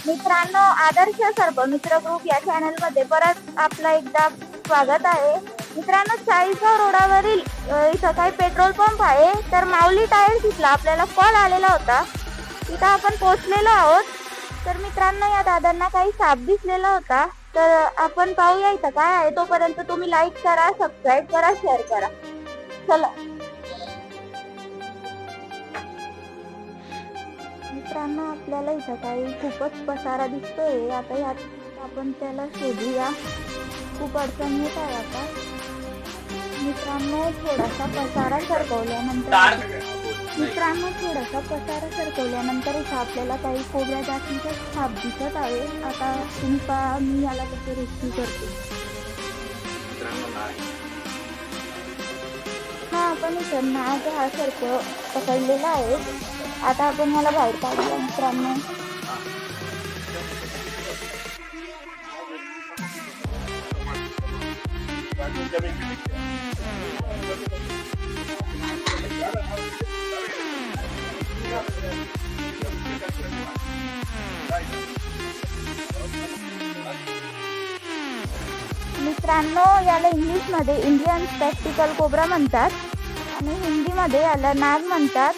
मित्रांनो, आदर्श सर्प मित्र ग्रुप या चॅनल मध्ये परत आपलं एकदा स्वागत आहे. मित्रांनो, चाळीसगाव रोडावरील इथं काही पेट्रोल पंप आहे. तर माऊली टायर तिथला आपल्याला कॉल आलेला होता. तिथं आपण पोहोचलेलो आहोत. तर मित्रांनो, या दादांना काही साप दिसलेला होता. तर आपण पाहूया इथं काय आहे. तोपर्यंत तुम्ही लाईक करा, सबस्क्राईब करा, शेअर करा. चला मित्रांनो, आपल्याला इथं काही खूपच पसारा दिसतोय. आता यात आपण त्याला शोधूया. खूप अडचण येत आहे. आता मित्रांनो, थोडासा पसारा सरकवल्यानंतर इथं आपल्याला काही कोबऱ्या जातीचा साप दिसत आहे. आता तुम्ही पहा, मी याला कसं रेस्क्यू करते. हा, आपण इथं नाग हा सर्प पकडलेला आहे. आता आपण मला बाहेर काढूया. मित्रांनो, याला इंग्लिश मध्ये इंडियन स्पेक्टिकल कोब्रा म्हणतात आणि हिंदी मध्ये याला नाग म्हणतात.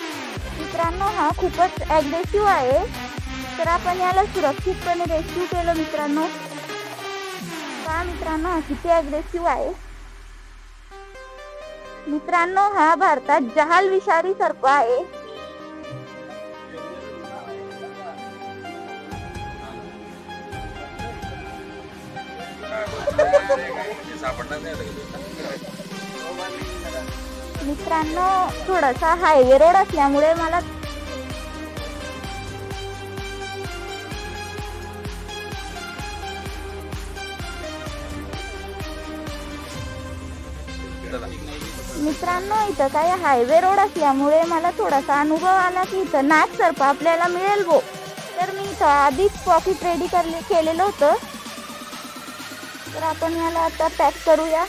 मित्रांनो, हा खूपच ॲग्रेसिव्ह आहे. तर आपण याला सुरक्षितपणे रेस्क्यू केलं. मित्रांनो, हा किती ॲग्रेसिव्ह आहे. मित्रांनो, हा भारतात जहाल विषारी सर्प आहे. मित्रांनो, थोडासा हायवे रोड असल्यामुळे मला इथं काय हायवे रोड असल्यामुळे मला थोडासा अनुभव आला की इथं नाग सर्प आपल्याला मिळेल गो. तर मी इथं आधीच पॉकेट रेडी केलेलं होतं. तर आपण याला आता पॅक करूया.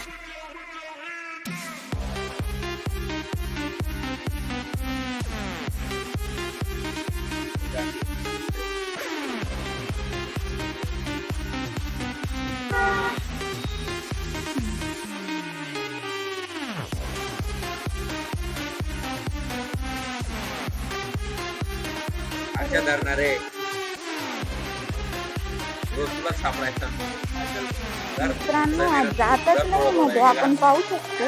धरणारे रोज तुला सापडायचा. मित्रांनो, जातच नाही मध्ये आपण पाहू शकतो.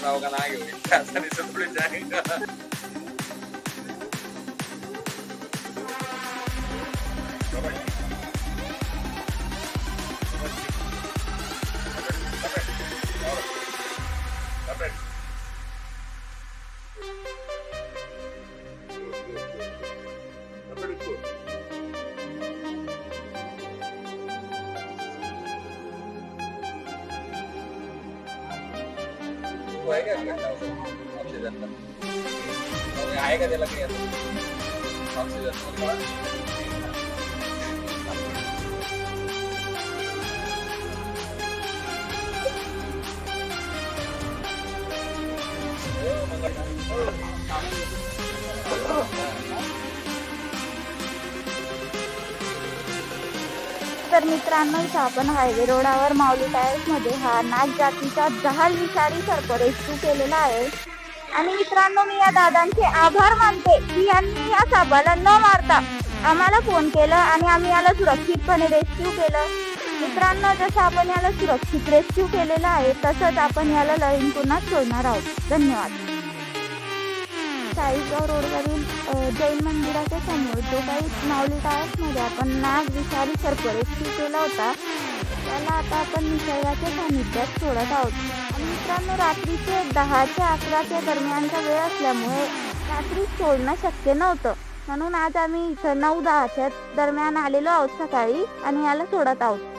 नाव का नाही आहे का त्याला काही ऑक्सिजन. तर मित्रांनो, इथं आपण हायवे रोडावर माऊली टायर्स मध्ये हा नाग जातीचा जहाल विषारी सर्प रेस्क्यू केलेला आहे. आणि मित्रांनो, मी या दादांचे आभार मानते की यांनी या सापाला न मारता आम्हाला फोन केलं आणि आम्ही याला सुरक्षितपणे रेस्क्यू केलं. मित्रांनो, जसं आपण याला सुरक्षित रेस्क्यू केलेलं आहे तसंच आपण याला लढून पुन्हा सोडणार आहोत. धन्यवाद. चाळीसगाव रोडवरील जैन मंदिराच्या समोर जो काही माऊली टायर्स मध्ये आपण नाग विषारी सर्प रेस्क्यू केला होता, त्याला आता आपण निसर्गाच्या सानिध्यात सोडत आहोत. आणि मित्रांनो, रात्रीचे 10 ते 11 दरम्यानचा वेळ असल्यामुळे रात्री सोडणं शक्य नव्हतं. म्हणून आज आम्ही इथं 9-10 दरम्यान आलेलो आहोत सकाळी आणि याला सोडत आहोत.